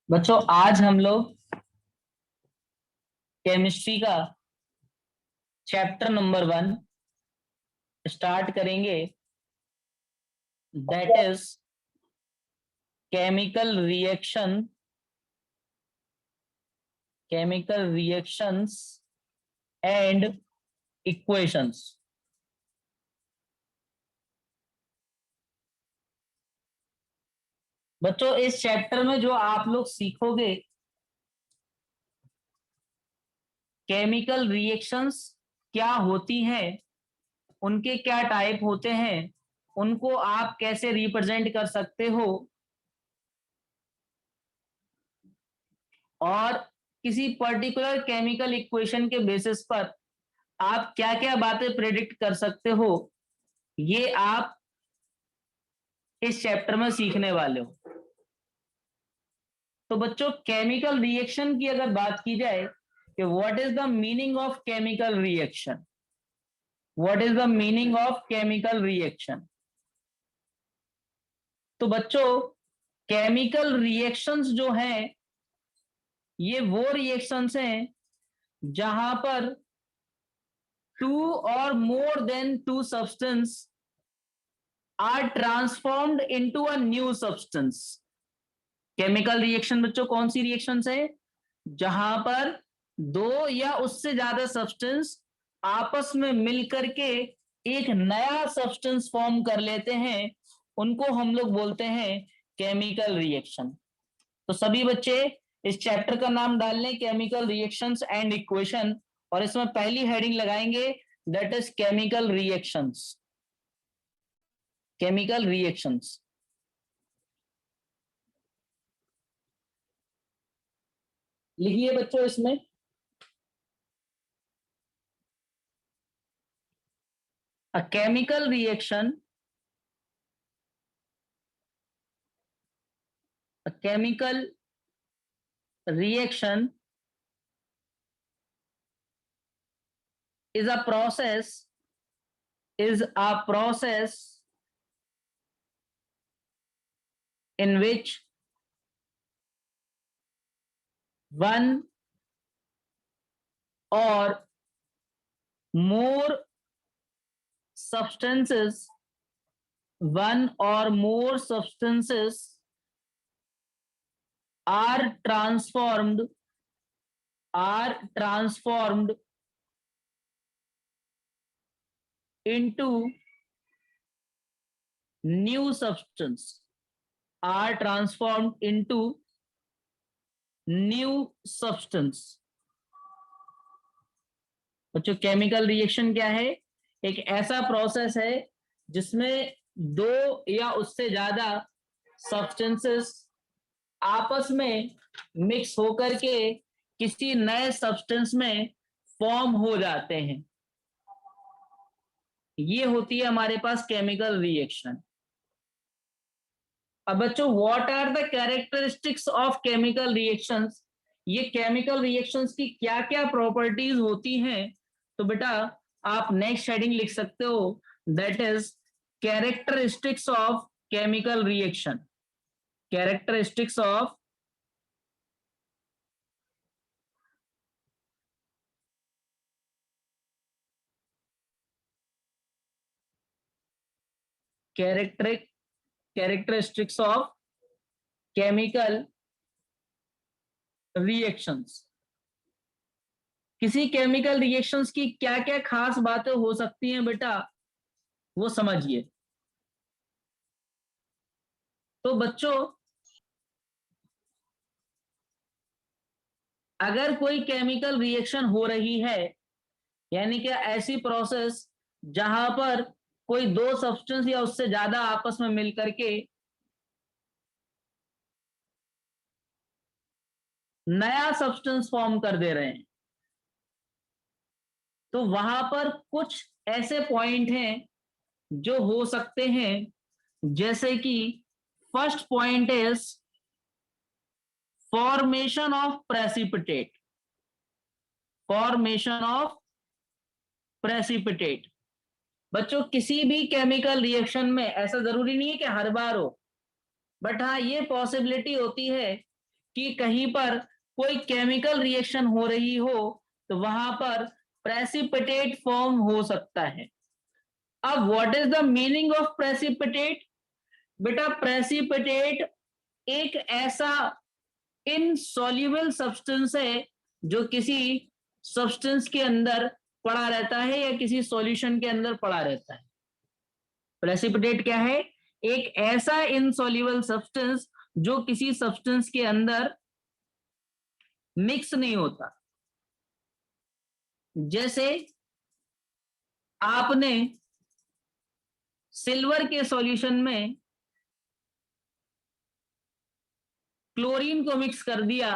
बच्चों आज हम लोग केमिस्ट्री का चैप्टर नंबर 1 स्टार्ट करेंगे। That is chemical reactions and equations. बच्चों इस चैप्टर में जो आप लोग सीखोगे, केमिकल रिएक्शंस क्या होती हैं, उनके क्या टाइप होते हैं, उनको आप कैसे रिप्रेजेंट कर सकते हो, और किसी पर्टिकुलर केमिकल इक्वेशन के बेसिस पर आप क्या क्या बातें प्रेडिक्ट कर सकते हो, ये आप इस चैप्टर में सीखने वाले हो। तो बच्चों केमिकल रिएक्शन की अगर बात की जाए कि what is the meaning of chemical reaction, what is the meaning of chemical reaction, तो बच्चों केमिकल रिएक्शंस जो हैं ये वो रिएक्शंस हैं जहां पर टू और more than two substance are transformed into a new substance. Chemical reaction बच्चों कौन सी रिएक्शंस है जहां पर दो या उससे ज्यादा सब्सटेंस आपस में मिलकर के एक नया सब्सटेंस फॉर्म कर लेते हैं, उनको हम लोग बोलते हैं केमिकल रिएक्शन। तो सभी बच्चे इस चैप्टर का नाम डाल लें केमिकल रिएक्शंस एंड इक्वेशन, और इसमें पहली हेडिंग लगाएंगे that is chemical reactions. Chemical reactions लिखिए बच्चों इसमें a chemical reaction, a chemical reaction is a process, is a process in which one or more substances, one or more substances are transformed into new substance, are transformed into new substance। बच्चों chemical reaction क्या है? एक ऐसा process है जिसमें दो या उससे ज्यादा सब्सटेंसेस आपस में मिक्स होकर के किसी नए सब्सटेंस में फॉर्म हो जाते हैं। ये होती है हमारे पास केमिकल रिएक्शन। अब बच्चों what are the characteristics of chemical reactions, ये केमिकल रिएक्शंस की क्या क्या प्रॉपर्टीज होती हैं? तो बेटा आप नेक्स्ट हेडिंग लिख सकते हो that is characteristics of chemical reaction. Characteristics of characteristics of chemical reactions. किसी केमिकल रिएक्शंस की क्या क्या खास बातें हो सकती हैं बेटा, वो समझिए। तो बच्चों अगर कोई केमिकल रिएक्शन हो रही है, यानी कि ऐसी प्रोसेस जहां पर कोई दो सब्सटेंस या उससे ज्यादा आपस में मिलकर के नया सब्सटेंस फॉर्म कर दे रहे हैं, तो वहां पर कुछ ऐसे पॉइंट हैं जो हो सकते हैं, जैसे कि first point is formation of precipitate. Formation of precipitate. बच्चों किसी भी केमिकल रिएक्शन में ऐसा जरूरी नहीं है कि हर बार हो, बट हाँ ये पॉसिबिलिटी होती है कि कहीं पर कोई केमिकल रिएक्शन हो रही हो तो वहां पर प्रेसिपिटेट फॉर्म हो सकता है। अब what is the meaning of precipitate? बेटा प्रेसिपिटेट एक ऐसा इनसॉल्युबल सब्सटेंस है जो किसी सब्सटेंस के अंदर पड़ा रहता है या किसी सॉल्यूशन के अंदर पड़ा रहता है। प्रेसिपिटेट क्या है? एक ऐसा इनसॉल्युबल सब्सटेंस जो किसी सब्सटेंस के अंदर मिक्स नहीं होता। जैसे आपने सिल्वर के सॉल्यूशन में क्लोरीन को मिक्स कर दिया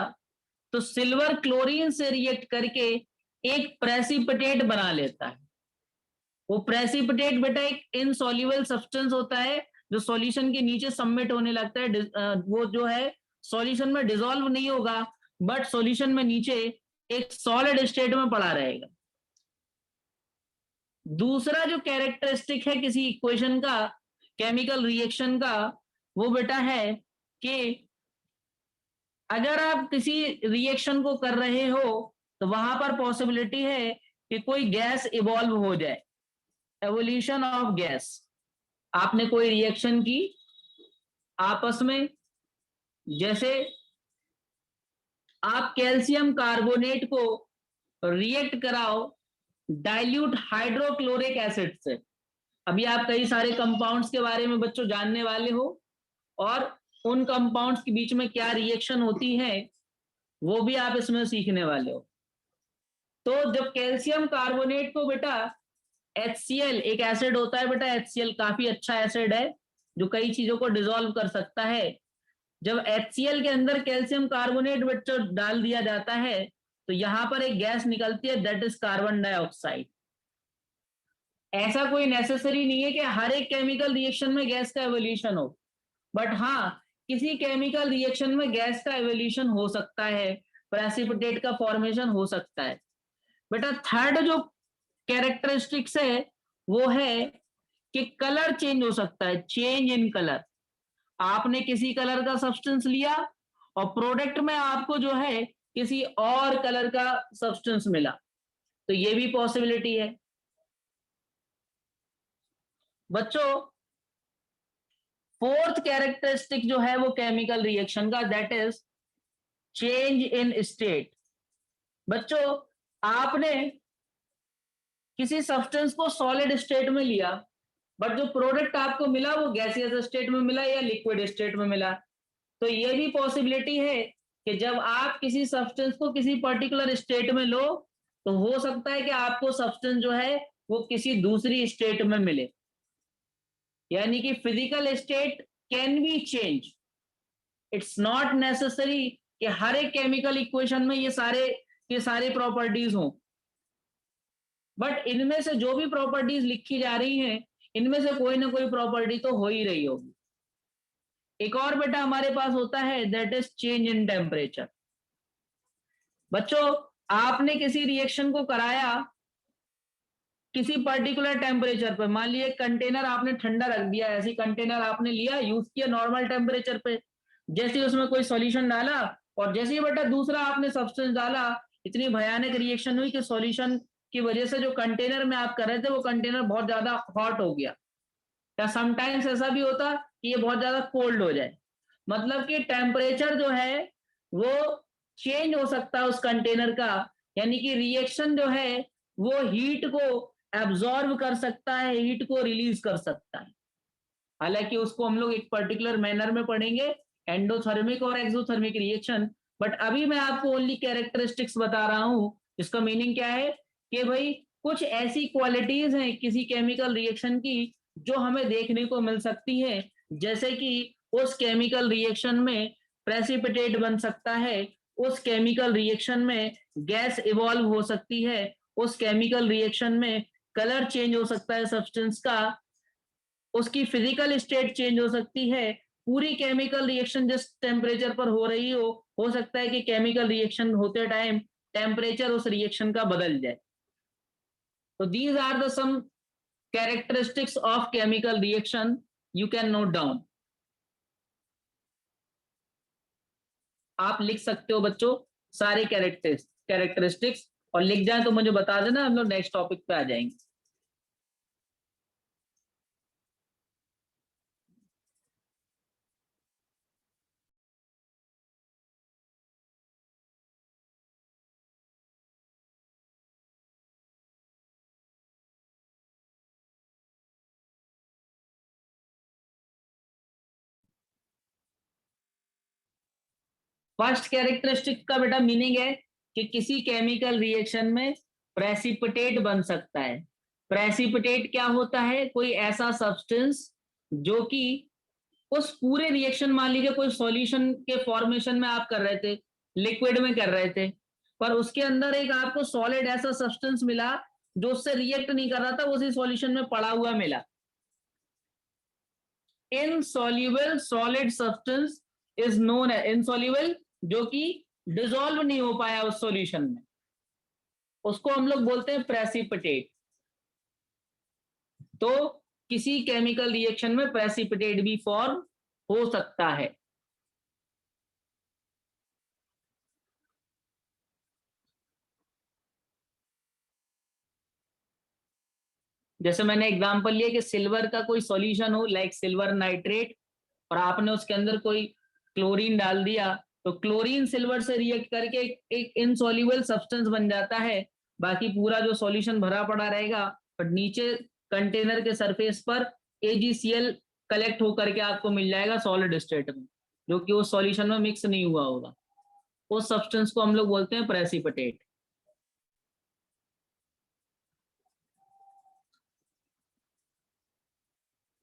तो सिल्वर क्लोरीन से रिएक्ट करके एक प्रेसिपिटेट बना लेता है। वो प्रेसिपिटेट बेटा एक इनसॉल्युबल सब्सटेंस होता है जो सॉल्यूशन के नीचे सबमिट होने लगता है। वो जो है सॉल्यूशन में डिसॉल्व नहीं होगा बट सॉल्यूशन में नीचे एक सॉलिड स्टेट में पड़ा रहेगा। दूसरा जो कैरेक्टरिस्टिक है किसी इक्वेशन का, केमिकल रिएक्शन का, वो बेटा है कि अगर आप किसी रिएक्शन को कर रहे हो तो वहां पर पॉसिबिलिटी है कि कोई गैस इवॉल्व हो जाए, एवोल्यूशन ऑफ गैस। आपने कोई रिएक्शन की आपस में, जैसे आप कैल्शियम कार्बोनेट को रिएक्ट कराओ डाइल्यूट हाइड्रोक्लोरिक एसिड से। अभी आप कई सारे कंपाउंड्स के बारे में बच्चों जानने वाले हो और उन कंपाउंड्स के बीच में क्या रिएक्शन होती है वो भी आप इसमें सीखने वाले हो। तो जब कैल्शियम कार्बोनेट को बेटा HCl, एक एसिड होता है बेटा, HCl काफी अच्छा एसिड है जो कई चीजों को डिसॉल्व कर सकता है। जब HCl के अंदर कैल्शियम कार्बोनेट बच्चों डाल दिया जाता है तो यहां पर एक गैस निकलती है, दैट इज कार्बन डाइऑक्साइड। ऐसा कोई नेसेसरी नहीं है कि हर एक केमिकल रिएक्शन में गैस का एवोल्यूशन हो, बट हाँ किसी केमिकल रिएक्शन में गैस का एवोल्यूशन हो सकता है, प्रेसिपिटेट का फॉर्मेशन हो सकता है। बेटा थर्ड जो कैरेक्टरिस्टिक्स है वो है कि कलर चेंज हो सकता है, चेंज इन कलर। आपने किसी कलर का सब्सटेंस लिया और प्रोडक्ट में आपको जो है किसी और कलर का सब्सटेंस मिला, तो ये भी पॉसिबिलिटी है। बच्चों फोर्थ कैरेक्टरिस्टिक जो है वो केमिकल रिएक्शन का, that is change in state. बच्चों आपने किसी सब्सटेंस को सॉलिड स्टेट में लिया बट जो प्रोडक्ट आपको मिला वो गैसियस स्टेट में मिला या लिक्विड स्टेट में मिला, तो ये भी पॉसिबिलिटी है कि जब आप किसी सब्सटेंस को किसी पर्टिकुलर स्टेट में लो तो हो सकता है कि आपको सब्सटेंस जो है वो किसी दूसरी स्टेट में मिले। यानी कि physical state can be change, it's not necessary कि हर एक केमिकल इक्वेशन में ये सारे प्रॉपर्टीज हों, बट इनमें से जो भी प्रॉपर्टीज लिखी जा रही हैं इनमें से कोई ना कोई प्रॉपर्टी तो हो ही रही होगी। एक और बेटा हमारे पास होता है, that is change in temperature. बच्चों आपने किसी रिएक्शन को कराया किसी पर्टिकुलर टेम्परेचर पर, मान लीजिए कंटेनर आपने ठंडा रख दिया, ऐसी कंटेनर आपने लिया यूज किया नॉर्मल टेम्परेचर पे, जैसे ही उसमें कोई सॉल्यूशन डाला और जैसे ही बेटा दूसरा आपने सब्सटेंस डाला, इतनी भयानक रिएक्शन हुई कि सॉल्यूशन की वजह से जो कंटेनर में आप कर रहे थे वो कंटेनर बहुत ज्यादा हॉट हो गया, या समटाइम्स ऐसा भी होता कि ये बहुत ज्यादा कोल्ड हो जाए। मतलब कि टेम्परेचर जो है वो चेंज हो सकता है उस कंटेनर का, यानी कि रिएक्शन जो है वो हीट को एब्जॉर्ब कर सकता है, हीट को रिलीज कर सकता है। हालांकि उसको हम लोग एक पर्टिकुलर मैनर में पढ़ेंगे, एंडोथर्मिक और एक्सोथर्मिक रिएक्शन, बट अभी मैं आपको ओनली कैरेक्टरिस्टिक्स बता रहा हूं। इसका मीनिंग क्या है कि भाई कुछ ऐसी क्वालिटीज हैं किसी केमिकल रिएक्शन की जो हमें देखने को मिल सकती है, जैसे कि उस केमिकल रिएक्शन में प्रेसिपिटेट बन सकता है, उस केमिकल रिएक्शन में गैस इवॉल्व हो सकती है, उस केमिकल रिएक्शन में कलर चेंज हो सकता है सब्सटेंस का, उसकी फिजिकल स्टेट चेंज हो सकती है। पूरी केमिकल रिएक्शन जिस टेम्परेचर पर हो सकता है कि केमिकल रिएक्शन होते टाइम टेम्परेचर उस रिएक्शन का बदल जाए। तो these are the some characteristics of chemical reaction you can note down. आप लिख सकते हो बच्चों सारे कैरेक्टरिस्टिक्स, और लिख जाए तो मुझे बता देना, हम लोग नेक्स्ट टॉपिक पे आ जाएंगे। फर्स्ट कैरेक्टरिस्टिक का बेटा मीनिंग है कि किसी केमिकल रिएक्शन में प्रेसिपिटेट बन सकता है। प्रेसिपिटेट क्या होता है? कोई ऐसा सब्सटेंस जो कि उस पूरे रिएक्शन, मान लीजिए कोई सॉल्यूशन के फॉर्मेशन में आप कर रहे थे, लिक्विड में कर रहे थे, पर उसके अंदर एक आपको सॉलिड ऐसा सब्सटेंस मिला जो उससे रिएक्ट नहीं कर रहा था, उसी सॉल्यूशन में पड़ा हुआ मिला। Insoluble solid substance is known है इनसॉल्युबल, जो कि डिसॉल्व नहीं हो पाया उस सॉल्यूशन में, उसको हम लोग बोलते हैं प्रेसिपिटेट। तो किसी केमिकल रिएक्शन में प्रेसिपिटेट भी फॉर्म हो सकता है। जैसे मैंने एग्जांपल लिया कि सिल्वर का कोई सॉल्यूशन हो, लाइक सिल्वर नाइट्रेट, और आपने उसके अंदर कोई क्लोरीन डाल दिया, तो क्लोरीन सिल्वर से रिएक्ट करके एक इनसॉल्युबल सब्सटेंस बन जाता है। बाकी पूरा जो सॉल्यूशन भरा पड़ा रहेगा, पर नीचे कंटेनर के सरफेस पर AgCl कलेक्ट होकर के आपको मिल जाएगा सॉलिड स्टेट में, जो कि उस सॉल्यूशन में मिक्स नहीं हुआ होगा। उस सब्सटेंस को हम लोग बोलते हैं प्रेसिपिटेट।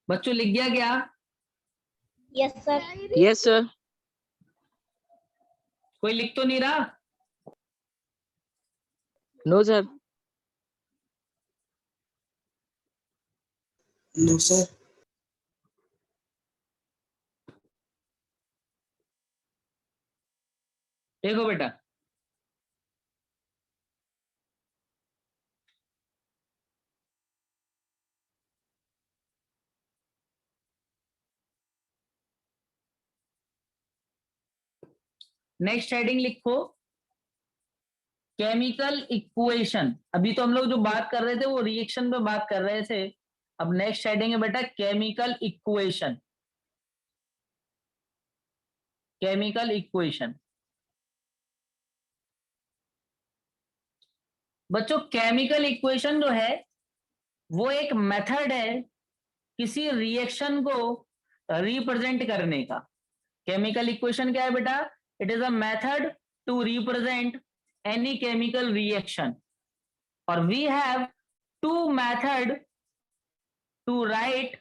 बच्चों लिख गया क्या? Yes sir. Yes sir. कोई लिख तो नहीं रहा? No sir. No sir. देखो बेटा, नेक्स्ट हेडिंग लिखो केमिकल इक्वेशन। अभी तो हम लोग जो बात कर रहे थे वो रिएक्शन पे बात कर रहे थे, अब नेक्स्ट हेडिंग है बेटा केमिकल इक्वेशन। केमिकल इक्वेशन बच्चों, केमिकल इक्वेशन जो है वो एक मेथड है किसी रिएक्शन को रिप्रेजेंट करने का। केमिकल इक्वेशन क्या है बेटा? It is a method to represent any chemical reaction, और we have to method to write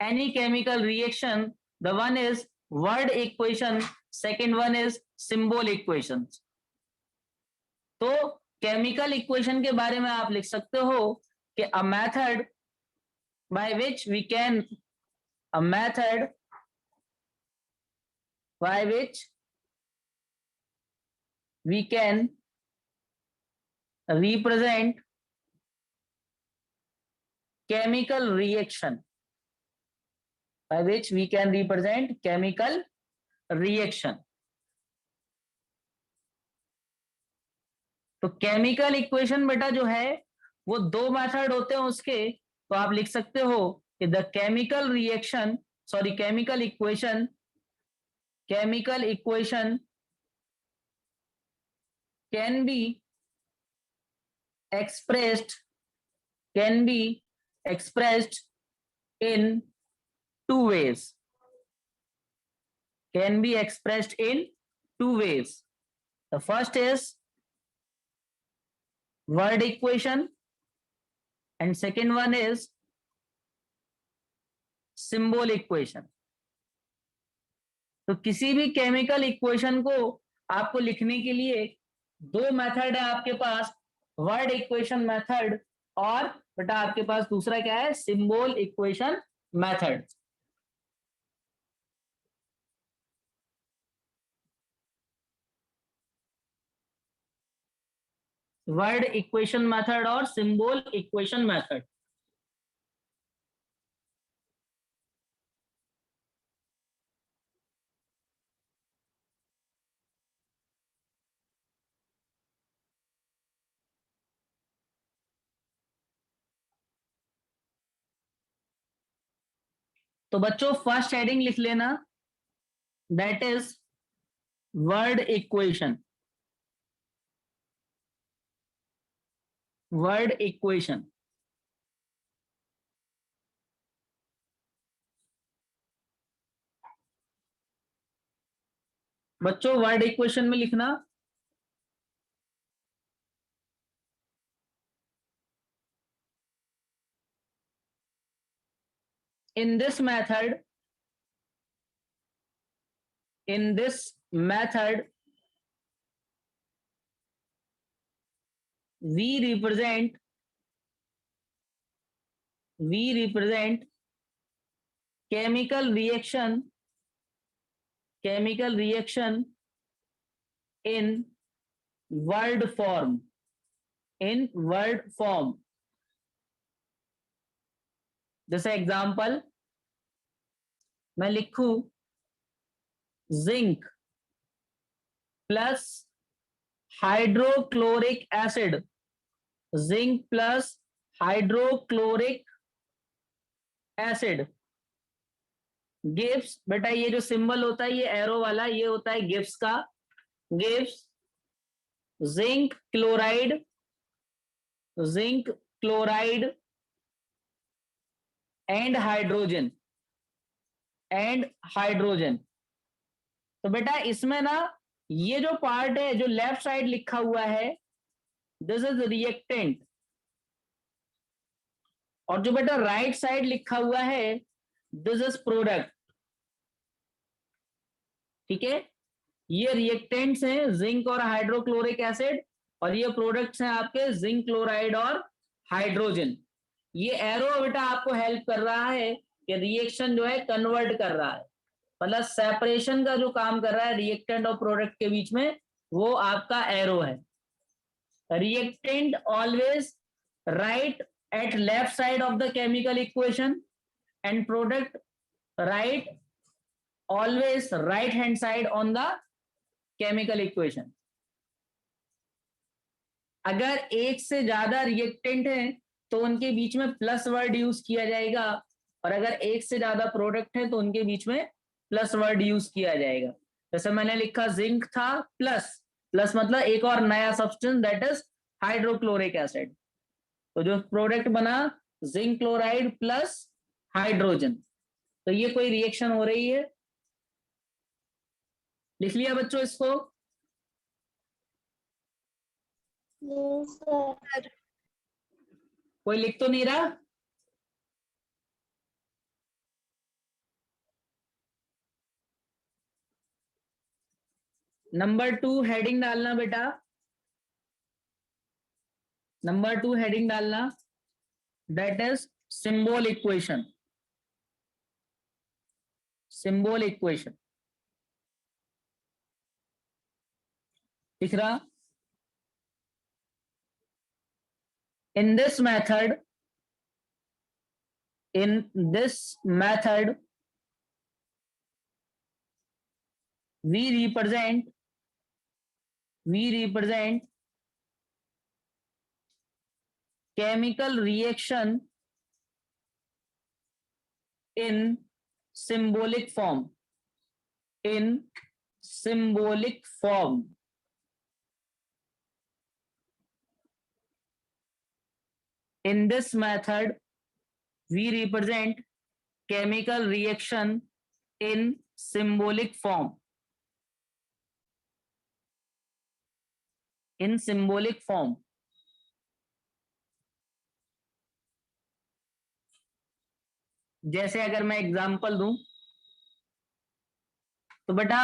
any chemical reaction. The one is word equation, second one is symbol equations. तो chemical equation के बारे में आप लिख सकते हो कि a method by which we can a method by which we can represent chemical reaction, by which we can represent chemical reaction. तो केमिकल इक्वेशन बेटा जो है वो दो मेथड होते हैं उसके, तो आप लिख सकते हो कि the chemical reaction, sorry chemical equation can be expressed can be expressed in two ways. Can be expressed in two ways. The first is word equation and second one is symbol equation. तो किसी भी chemical equation को आपको लिखने के लिए दो method है आपके पास, वर्ड इक्वेशन मेथड और बेटा आपके पास दूसरा क्या है? Symbol equation method. Word equation method और सिंबल इक्वेशन मेथड। तो बच्चों फर्स्ट हेडिंग लिख लेना, that is word equation. Word equation. बच्चों वर्ड इक्वेशन में लिखना, in this method we represent chemical reaction in word form, जैसे एग्जाम्पल मैं लिखूं zinc plus hydrochloric acid, zinc plus hydrochloric acid gives, बेटा ये जो सिंबल होता है ये एरो वाला, ये होता है गिव्स का, gives zinc chloride and hydrogen. तो बेटा इसमें ना ये जो पार्ट है जो लेफ्ट साइड लिखा हुआ है दिस इज रिएक्टेंट, और जो बेटा राइट साइड लिखा हुआ है दिस इज प्रोडक्ट। ठीक है, ये रिएक्टेंट्स हैं जिंक और हाइड्रोक्लोरिक एसिड, और ये प्रोडक्ट्स हैं आपके जिंक क्लोराइड और हाइड्रोजन। ये एरो बेटा आपको हेल्प कर रहा है कि रिएक्शन जो है कन्वर्ट कर रहा है, मतलब सेपरेशन का जो काम कर रहा है रिएक्टेंट और प्रोडक्ट के बीच में, वो आपका एरो है। Reactant always right at left side of the chemical equation and product right always right hand side on the chemical equation। अगर एक से ज्यादा रिएक्टेंट है तो उनके बीच में प्लस वर्ड यूज किया जाएगा, और अगर एक से ज्यादा प्रोडक्ट है तो उनके बीच में प्लस वर्ड यूज किया जाएगा। जैसे मैंने लिखा जिंक था प्लस मतलब एक और नया substance that is hydrochloric acid, तो जो प्रोडक्ट बना जिंक क्लोराइड प्लस हाइड्रोजन। तो ये कोई रिएक्शन हो रही है, लिख लिया बच्चों इसको? सर। कोई लिख तो नहीं रहा? नंबर 2 हेडिंग डालना बेटा, नंबर 2 हेडिंग डालना, that is symbol equation. Symbol equation दिख रहा? in this method we represent chemical reaction in symbolic form, in this method we represent chemical reaction in symbolic form, जैसे अगर मैं एग्जांपल दूं तो बेटा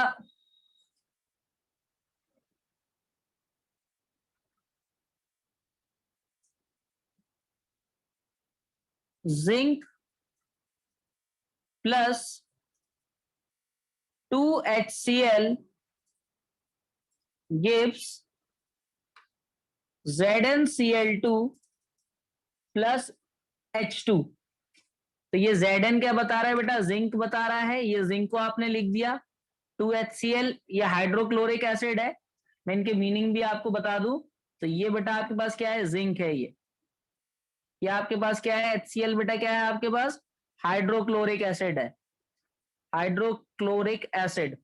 zinc plus 2HCl gives ZnCl2 plus H2। तो ये Zn क्या बता रहा है बेटा? जिंक बता रहा है, ये जिंक को आपने लिख दिया, 2HCl ये हाइड्रोक्लोरिक एसिड है, मैं इनके मीनिंग भी आपको बता दूं। तो ये बेटा आपके पास क्या है? जिंक है। ये आपके पास क्या है? HCl बेटा क्या है आपके पास? हाइड्रोक्लोरिक एसिड है, हाइड्रोक्लोरिक एसिड।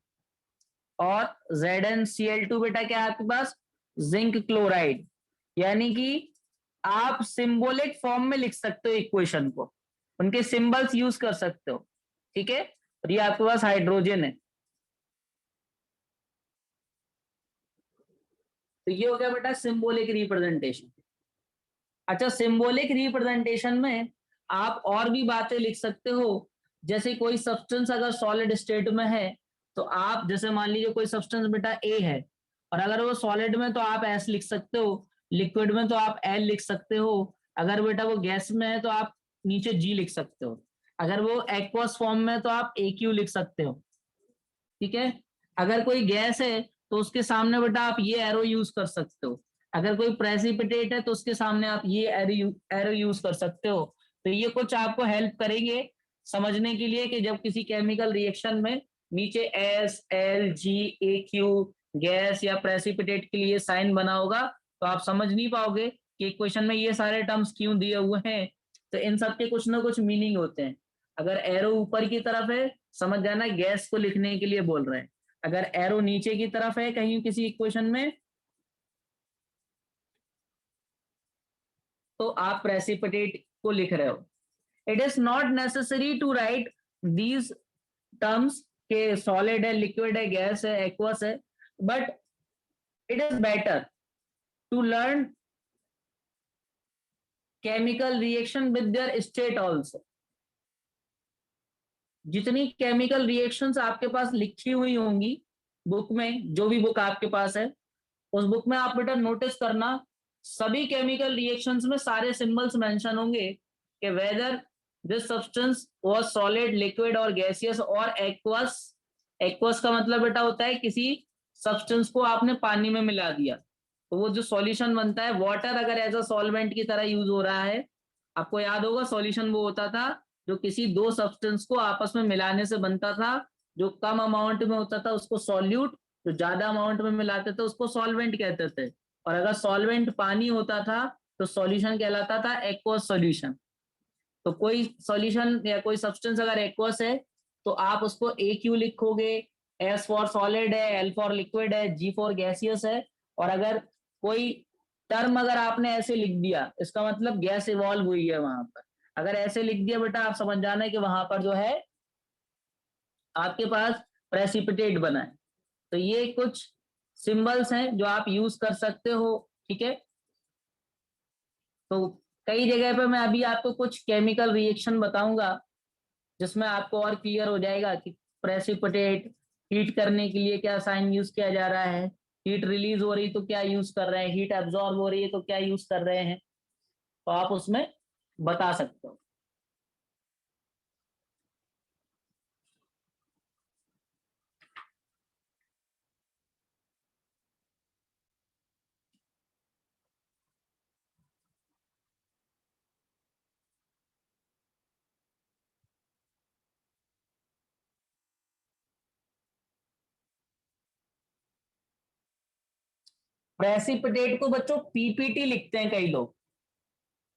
और ZnCl2 बेटा क्या है आपके पास, जिंक क्लोराइड। यानी कि आप सिंबॉलिक फॉर्म में लिख सकते हो इक्वेशन को, उनके सिंबल्स यूज कर सकते हो, ठीक है। और ये आपके पास हाइड्रोजन है। तो ये हो गया बेटा सिंबॉलिक रिप्रेजेंटेशन। अच्छा, सिंबॉलिक रिप्रेजेंटेशन में आप और भी बातें लिख सकते हो, जैसे कोई सब्सटेंस अगर सॉलिड स्टेट में है तो आप जैसे मान लीजिए कोई सब्सटेंस बेटा ए है, और अगर वो सॉलिड में तो आप एस लिख सकते हो, लिक्विड में तो आप एल लिख सकते हो, अगर बेटा वो गैस में है तो आप नीचे जी लिख सकते हो, अगर वो एक्वस फॉर्म में तो आप ए क्यू लिख सकते हो, ठीक है। अगर कोई गैस है तो उसके सामने बेटा आप ये एरो यूज कर सकते हो, अगर कोई प्रेसिपिटेट है तो उसके सामने आप ये एरो यूज कर सकते हो। तो ये कुछ आपको हेल्प करेंगे समझने के लिए कि जब किसी केमिकल रिएक्शन में नीचे एस एल जी ए क्यू गैस या प्रेसिपिटेट के लिए साइन बना होगा तो आप समझ नहीं पाओगे कि इक्वेशन में ये सारे टर्म्स क्यों दिए हुए हैं। तो इन सब के कुछ ना कुछ मीनिंग होते हैं। अगर एरो ऊपर की तरफ है समझ जाना गैस को लिखने के लिए बोल रहे हैं, अगर एरो नीचे की तरफ है कहीं किसी इक्वेशन में तो आप प्रेसिपिटेट को लिख रहे हो। It is not necessary to write these terms के सॉलिड है, लिक्विड है, गैस है, एक्वस है, but it is better to learn chemical reaction with their state also. जितनी केमिकल रिएक्शंस आपके पास लिखी हुई होंगी बुक में, जो भी बुक आपके पास है उस बुक में आप बेटा नोटिस करना सभी केमिकल रिएक्शंस में सारे सिंबल्स मेंशन होंगे कि whether this substance was solid, liquid और गैसियस और एक्वस। एक्वस का मतलब बेटा होता है किसी सब्सटेंस को आपने पानी में मिला दिया तो वो जो सॉल्यूशन बनता है, वाटर अगर एज अ सॉल्वेंट की तरह यूज हो रहा है, आपको याद होगा सॉल्यूशन वो होता था जो किसी दो सब्सटेंस को आपस में मिलाने से बनता था, जो कम अमाउंट में होता था उसको सॉल्यूट, जो ज्यादा अमाउंट में मिलाते थे उसको सॉल्वेंट कहते थे, और अगर सॉल्वेंट पानी होता था तो सॉल्यूशन कहलाता था एक्वस सॉल्यूशन। तो कोई सॉल्यूशन या कोई सब्सटेंस अगर एक्वस है तो आप उसको ए क्यू लिखोगे, एस फॉर सॉलिड है, एल फॉर लिक्विड है, जी फॉर गैसियस है। और अगर कोई टर्म अगर आपने ऐसे लिख दिया इसका मतलब गैस इवॉल्व हुई है वहां पर, अगर ऐसे लिख दिया बेटा आप समझ जाना है कि वहां पर जो है आपके पास प्रेसिपिटेट बना है। तो ये कुछ सिंबल्स हैं जो आप यूज कर सकते हो, ठीक है। तो कई जगह पे मैं अभी आपको कुछ केमिकल रिएक्शन बताऊंगा जिसमें आपको और क्लियर हो जाएगा कि प्रेसिपिटेट हीट करने के लिए क्या साइन यूज किया जा रहा है, हीट रिलीज हो रही तो क्या यूज कर रहे हैं, हीट एब्जॉर्ब हो रही है तो क्या यूज कर रहे हैं, तो आप उसमें बता सकते हो। प्रेसिपिटेट को बच्चों पीपीटी लिखते हैं कई लोग,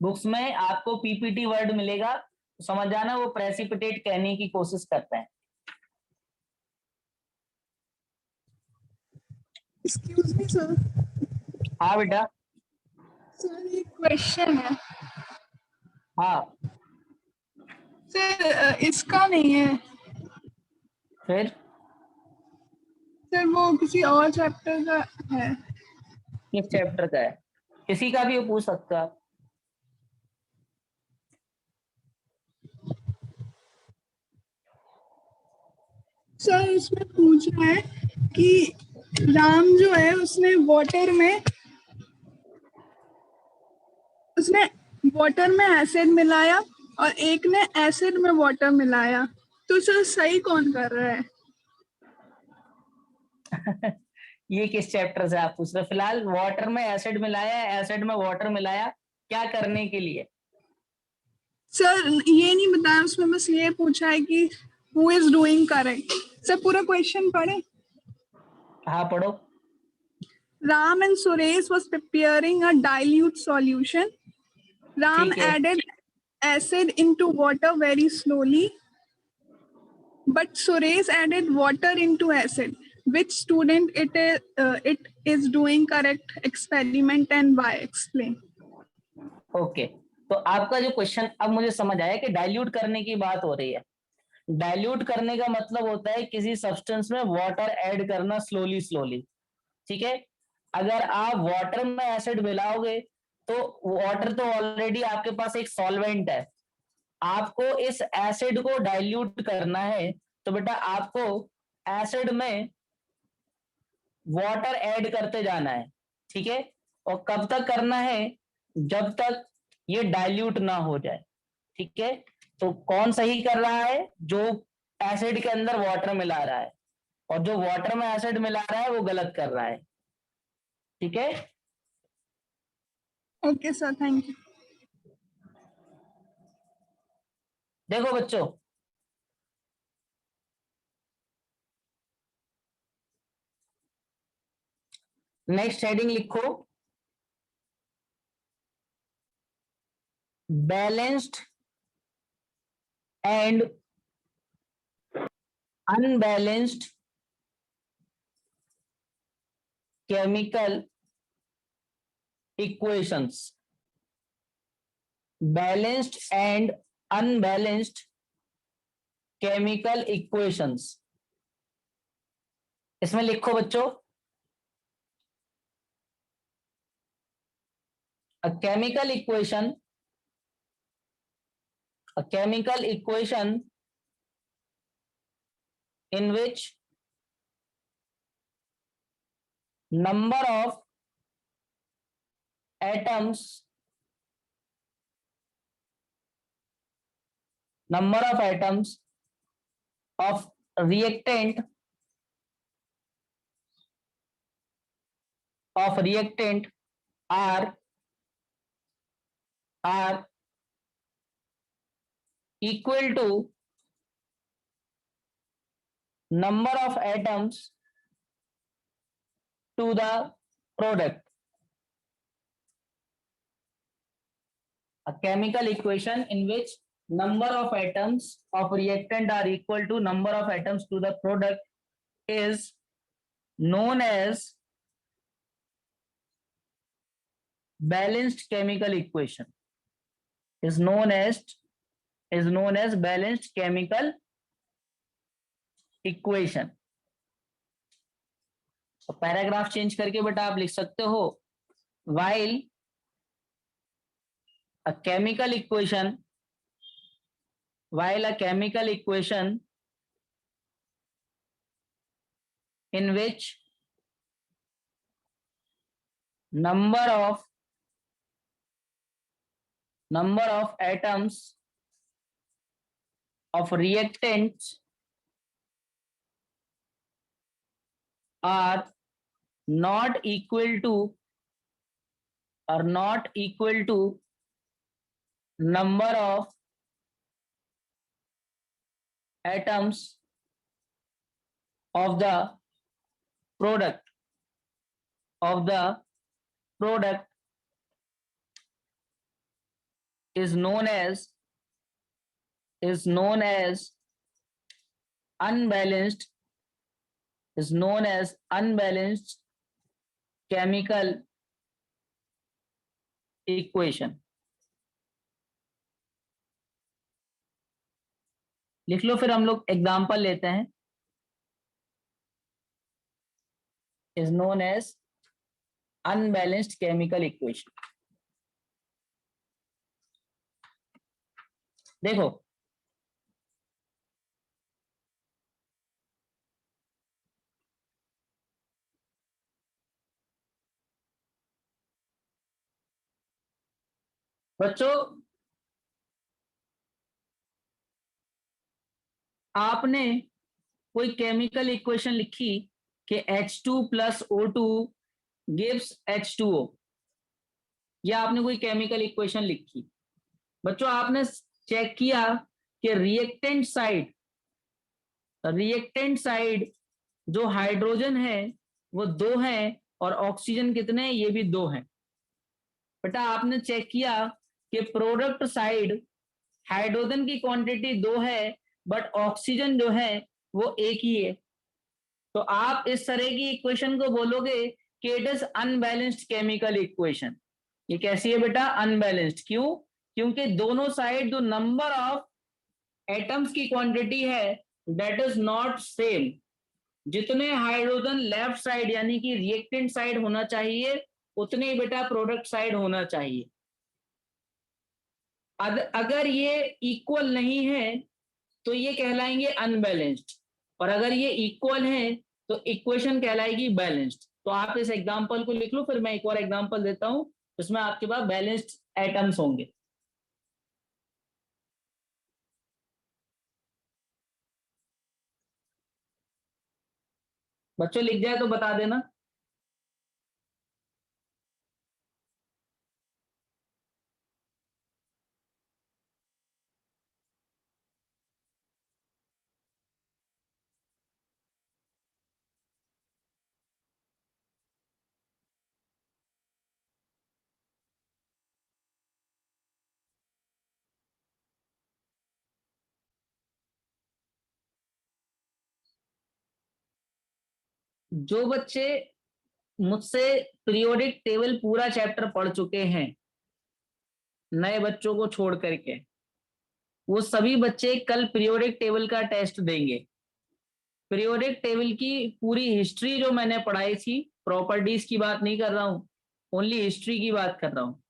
बुक्स में आपको पीपीटी वर्ड मिलेगा तो समझ जाना वो प्रेसिपिटेट कहने की कोशिश करते हैं। Excuse me sir. हाँ बेटा। सर एक क्वेश्चन है हाँ सर, इसका नहीं है फिर सर, वो किसी और चैप्टर का है। किस चैप्टर का है, किसी का भी पूछ सकता है। सर इसमें पूछ रहा है कि राम जो है उसने वाटर में एसिड मिलाया और एक ने एसिड में वाटर मिलाया, तो सर सही कौन कर रहा है? ये किस चैप्टर से आप पूछ रहे हो? फिलहाल वाटर में एसिड मिलाया, एसिड में वाटर मिलाया, क्या करने के लिए? सर ये नहीं बताया, उसमें बस ये पूछा है कि who is doing correct. Sir पूरा क्वेश्चन पढ़े। हाँ पढ़ो। Ram and Suresh was preparing a dilute solution. Ram ठीक है। added acid into water very slowly, but Suresh added water into acid. Which student it is doing correct experiment and why? Explain. Okay, तो आपका जो question अब मुझे समझ आया कि डाइल्यूट करने की बात हो रही है। डाइल्यूट करने का मतलब होता है किसी सब्सटेंस में वाटर ऐड करना स्लोली स्लोली, ठीक है। अगर आप वाटर में एसिड मिलाओगे तो वाटर तो ऑलरेडी आपके पास एक सॉल्वेंट है, आपको इस एसिड को डाइल्यूट करना है, तो बेटा आपको एसिड में वाटर ऐड करते जाना है, ठीक है। और कब तक करना है? जब तक ये डाइल्यूट ना हो जाए, ठीक है। तो कौन सही कर रहा है? जो एसिड के अंदर वाटर मिला रहा है, और जो वाटर में एसिड मिला रहा है वो गलत कर रहा है, ठीक है। Okay, sir. Thank you. देखो बच्चों, नेक्स्ट हेडिंग लिखो, balanced and unbalanced chemical equations. Balanced and unbalanced chemical equations, इसमें लिखो बच्चों, a chemical equation in which number of atoms of reactant are equal to number of atoms to the product. A chemical equation in which number of atoms of reactant are equal to number of atoms to the product is known as balanced chemical equation. Is known as balanced chemical equation. तो paragraph change करके बेटा आप लिख सकते हो, while a chemical equation in which number of atoms of reactants are not equal to number of atoms of the product is known as unbalanced chemical equation. लिख लो, फिर हम लोग एग्जाम्पल लेते हैं। is known as unbalanced chemical equation. देखो, बच्चों आपने कोई केमिकल इक्वेशन लिखी कि H2 plus O2 gives H2O, या आपने कोई केमिकल इक्वेशन लिखी, बच्चों आपने चेक किया कि रिएक्टेंट साइड जो हाइड्रोजन है वो 2 है और ऑक्सीजन कितने हैं? ये भी 2 हैं। बेटा आपने चेक किया कि प्रोडक्ट साइड हाइड्रोजन की क्वांटिटी 2 है बट ऑक्सीजन जो है वो 1 ही है, तो आप इस तरह की इक्वेशन को बोलोगे कि it is unbalanced chemical equation. ये कैसी है बेटा? अनबैलेंस्ड। क्यों? क्योंकि दोनों साइड जो नंबर ऑफ एटम्स की क्वांटिटी है दैट इज नॉट सेम। जितने हाइड्रोजन लेफ्ट साइड यानी कि रिएक्टेंट साइड होना चाहिए उतने ही बेटा प्रोडक्ट साइड होना चाहिए। अगर ये इक्वल नहीं है तो ये कहलाएंगे अनबैलेंस्ड, और अगर ये इक्वल है तो इक्वेशन कहलाएगी बैलेंस्ड। तो आप इस एग्जांपल को लिख लो, फिर मैं एक और एग्जांपल देता हूं जिसमें आपके पास बैलेंस्ड एटम्स होंगे। बच्चों लिख जाए तो बता देना। जो बच्चे मुझसे पीरियोडिक टेबल पूरा चैप्टर पढ़ चुके हैं नए बच्चों को छोड़ करके, वो सभी बच्चे कल पीरियोडिक टेबल का टेस्ट देंगे। पीरियोडिक टेबल की पूरी हिस्ट्री जो मैंने पढ़ाई थी, प्रॉपर्टीज की बात नहीं कर रहा हूँ, ओनली हिस्ट्री की बात कर रहा हूँ।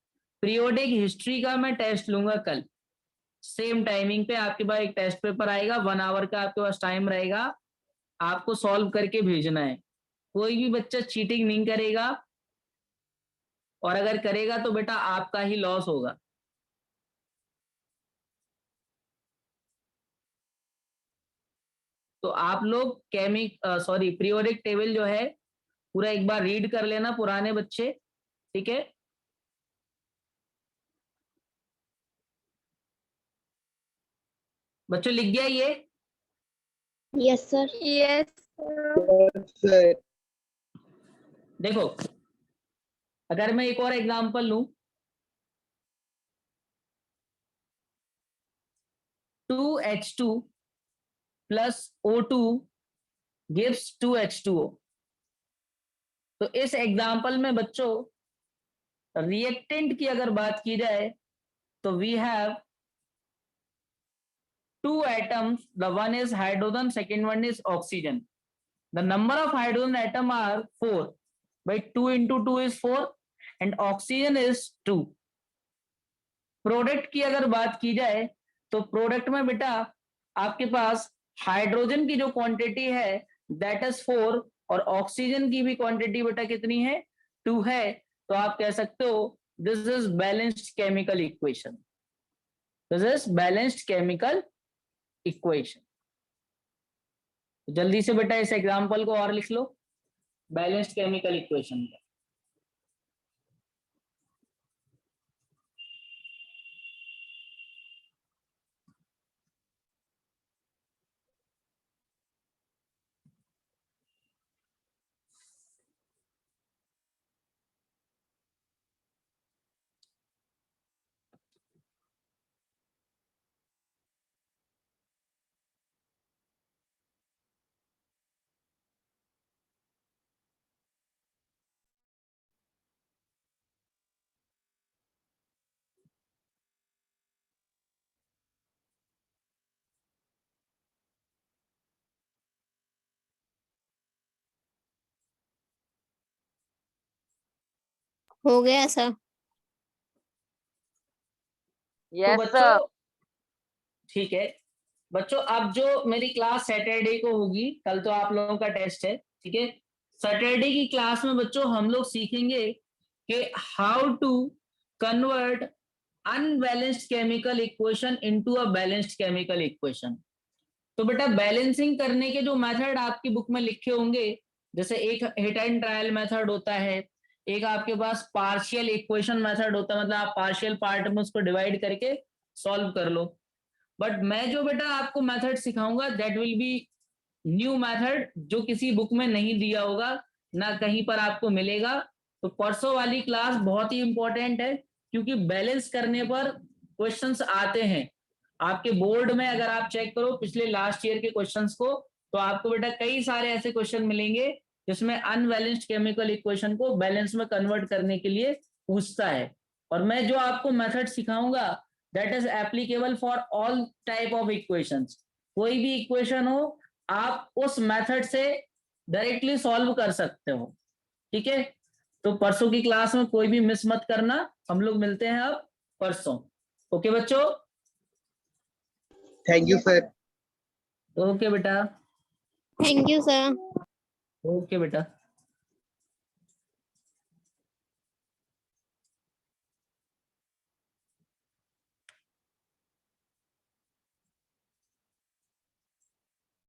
पीरियोडिक हिस्ट्री का मैं टेस्ट लूंगा कल सेम टाइमिंग पे। आपके पास एक टेस्ट पेपर आएगा, 1 आवर का आपके पास टाइम रहेगा, आपको सॉल्व करके भेजना है। कोई भी बच्चा चीटिंग नहीं करेगा, और अगर करेगा तो बेटा आपका ही लॉस होगा। तो आप लोग पीरियोडिक टेबल जो है पूरा एक बार रीड कर लेना पुराने बच्चे, ठीक है? बच्चों लिख गया ये? Yes sir. यस देखो, अगर मैं एक और एग्जांपल लूं, 2H2 plus O2 gives 2H2O। तो इस एग्जांपल में बच्चों रिएक्टेंट की अगर बात की जाए तो we have 2 atoms, the one is hydrogen, second one is oxygen. The number of hydrogen atom are 4, by 2 into 2 is 4 and oxygen is 2. Product की अगर बात की जाए तो प्रोडक्ट में बेटा आपके पास हाइड्रोजन की जो क्वांटिटी है दैट इज 4 और ऑक्सीजन की भी क्वांटिटी बेटा कितनी है? 2 है। तो आप कह सकते हो this is balanced chemical equation. This is balanced chemical equation. जल्दी से बेटा इस एग्जांपल को और लिख लो, बैलेंस्ड केमिकल इक्वेशन का। हो गया सर। तो यस बच्चों सर। ठीक है बच्चों, अब जो मेरी क्लास सैटरडे को होगी, कल तो आप लोगों का टेस्ट है, ठीक है? सैटरडे की क्लास में बच्चों हम लोग सीखेंगे कि how to convert unbalanced chemical equation into a balanced chemical equation. तो बेटा बैलेंसिंग करने के जो मेथड आपकी बुक में लिखे होंगे, जैसे एक हिट एंड ट्रायल मेथड होता है, एक आपके पास पार्शियल इक्वेशन मेथड होता है, मतलब आप पार्शियल पार्ट में उसको डिवाइड करके सॉल्व कर लो। बट मैं जो बेटा आपको मेथड सिखाऊंगा that will be new method, जो किसी बुक में नहीं दिया होगा, ना कहीं पर आपको मिलेगा। तो परसों वाली क्लास बहुत ही इंपॉर्टेंट है क्योंकि बैलेंस करने पर क्वेश्चंस आते हैं। आपके बोर्ड में अगर आप चेक करो पिछले लास्ट ईयर के क्वेश्चंस को, तो आपको बेटा कई सारे ऐसे क्वेश्चन मिलेंगे जिसमें अनबैलेंस्ड केमिकल इक्वेशन को बैलेंस में कन्वर्ट करने के लिए पूछता है। और मैं जो आपको मेथड सिखाऊंगा that is applicable for all type of equations. कोई भी इक्वेशन हो आप उस मेथड से डायरेक्टली सॉल्व कर सकते हो, ठीक है। तो परसों की क्लास में कोई भी मिस मत करना, हम लोग मिलते हैं अब परसों। ओके बच्चों, थैंक यू सर। ओके बेटा, Thank you, sir. ओके बेटा।